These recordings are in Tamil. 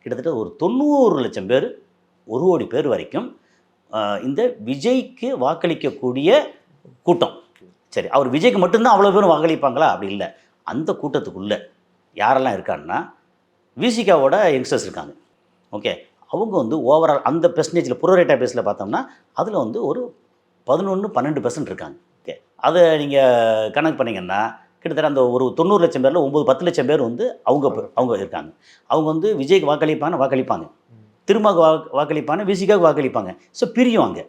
கிட்டத்தட்ட ஒரு 90 லட்சம் பேர் 1 கோடி பேர் வரைக்கும் இந்த விஜய்க்கு வாக்களிக்கக்கூடிய கூட்டம். சரி, அவர் விஜய்க்கு மட்டும்தான் அவ்வளோ பேரும் வாக்களிப்பாங்களா? அப்படி இல்லை. அந்த கூட்டத்துக்குள்ளே யாரெல்லாம் இருக்காங்கன்னா விசிகாவோட யங்ஸ்டர்ஸ் இருக்காங்க. ஓகே, அவங்க வந்து ஓவரால் அந்த பெர்சன்டேஜில் புரோரேட்டா பேஸில் பார்த்தோம்னா அதில் வந்து ஒரு 11-12% இருக்காங்க. ஓகே, அதை நீங்கள் கணக்கு பண்ணிங்கன்னா கிட்டத்தட்ட அந்த ஒரு 90 லட்சம் பேரில் 9-10 லட்சம் பேர் வந்து அவங்க இருக்காங்க. அவங்க வந்து விஜய்க்கு வாக்களிப்பாங்க, திரும்ப வாக்களிப்பாங்க, விசிகாவுக்கு வாக்களிப்பாங்க. ஸோ பிரியும் அங்கே.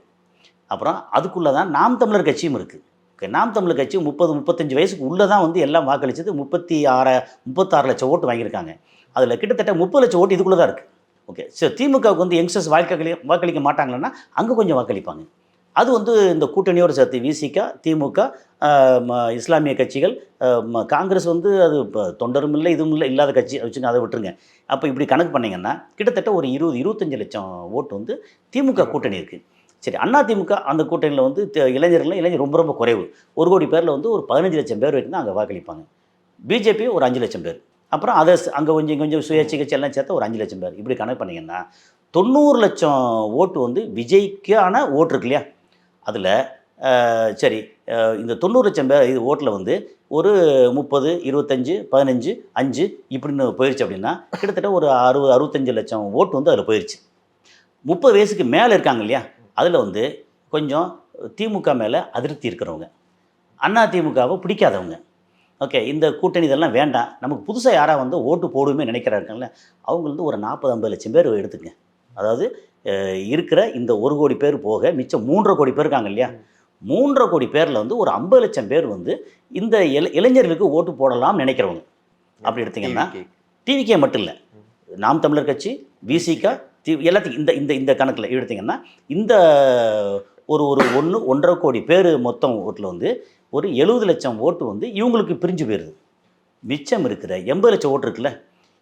அப்புறம் அதுக்குள்ளே தான் நாம் தமிழர் கட்சியும் இருக்குது. ஓகே, நாம் தமிழர் கட்சி 30-35 வயசுக்கு உள்ளே தான் வந்து எல்லாம் வாக்களித்தது. 36 லட்சம் ஓட்டு வாங்கியிருக்காங்க. அதில் கிட்டத்தட்ட 30 லட்சம் ஓட்டு இதுக்குள்ளே தான் இருக்குது. ஓகே, ஸோ திமுகவுக்கு வந்து யங்ஸ்டர்ஸ் வாக்களிக்க மாட்டாங்கன்னா அங்கே கொஞ்சம் வாக்களிப்பாங்க. அது வந்து இந்த கூட்டணியோடு சேர்த்து விசிக, திமுக, இஸ்லாமிய கட்சிகள், காங்கிரஸ் வந்து அது இப்போ தொண்டரும் இல்லை, இதுவும் இல்லை, இல்லாத கட்சி வச்சுங்க, அதை விட்டுருங்க. அப்போ இப்படி கணக்கு பண்ணிங்கன்னா கிட்டத்தட்ட ஒரு 20-25 லட்சம் ஓட்டு வந்து திமுக கூட்டணி இருக்குது. சரி, அதிமுக அந்த கூட்டணியில் வந்து இளைஞர் ரொம்ப ரொம்ப குறைவு. 1 கோடி பேரில் வந்து ஒரு 15 லட்சம் பேர் வரைக்கும் தான் அங்கே வாக்களிப்பாங்க. பிஜேபி ஒரு 5 லட்சம் பேர், அப்புறம் அதர்ஸ் அங்கே கொஞ்சம் சுயேட்சை கட்சி எல்லாம் சேர்த்து ஒரு 5 லட்சம் பேர். இப்படி கணக்கு பண்ணிங்கன்னா 90 லட்சம் ஓட்டு வந்து விஜய்க்கான ஓட்டு இருக்கு இல்லையா? அதில் சரி, இந்த 90 லட்சம் பேர் இது ஓட்டில் வந்து ஒரு 30, 25, 15, 5 இப்படின்னு போயிடுச்சு அப்படின்னா கிட்டத்தட்ட ஒரு 60-65 லட்சம் ஓட்டு வந்து அதில் போயிடுச்சு. 30 வயசுக்கு மேலே இருக்காங்க இல்லையா? அதில் வந்து கொஞ்சம் திமுக மேலே அதிருப்தி இருக்கிறவங்க, அதிமுகவை பிடிக்காதவங்க, ஓகே இந்த கூட்டணி இதெல்லாம் வேண்டாம், நமக்கு புதுசாக யாராக வந்து ஓட்டு போடுமே நினைக்கிறாருங்கள, அவங்க வந்து ஒரு 40-50 லட்சம் பேர் எடுத்துங்க. அதாவது இருக்கிற இந்த 1 கோடி பேர் போக மிச்சம் 3.5 கோடி பேர் இருக்காங்க இல்லையா? 3.5 கோடி பேரில் வந்து ஒரு 50 லட்சம் பேர் வந்து இந்த இளைஞர்களுக்கு ஓட்டு போடலாம்னு நினைக்கிறவங்க. அப்படி எடுத்திங்கன்னா டிவிகே மட்டும் இல்லை, நாம் தமிழர் கட்சி, விசிக, எல்லாத்தையும் இந்த இந்த இந்த கணக்கில் எடுத்திங்கன்னா இந்த ஒரு 1.5 கோடி பேர் மொத்தம் ஓட்டில் வந்து ஒரு 70 லட்சம் ஓட்டு வந்து இவங்களுக்கு பிரிஞ்சு போயிடுது. மிச்சம் இருக்கிற 80 லட்சம் ஓட்டு இருக்குல்ல,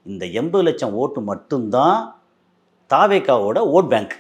இந்த 80 லட்சம் ஓட்டு மட்டும்தான் தாவேகாவோட ஓட் பேங்க்.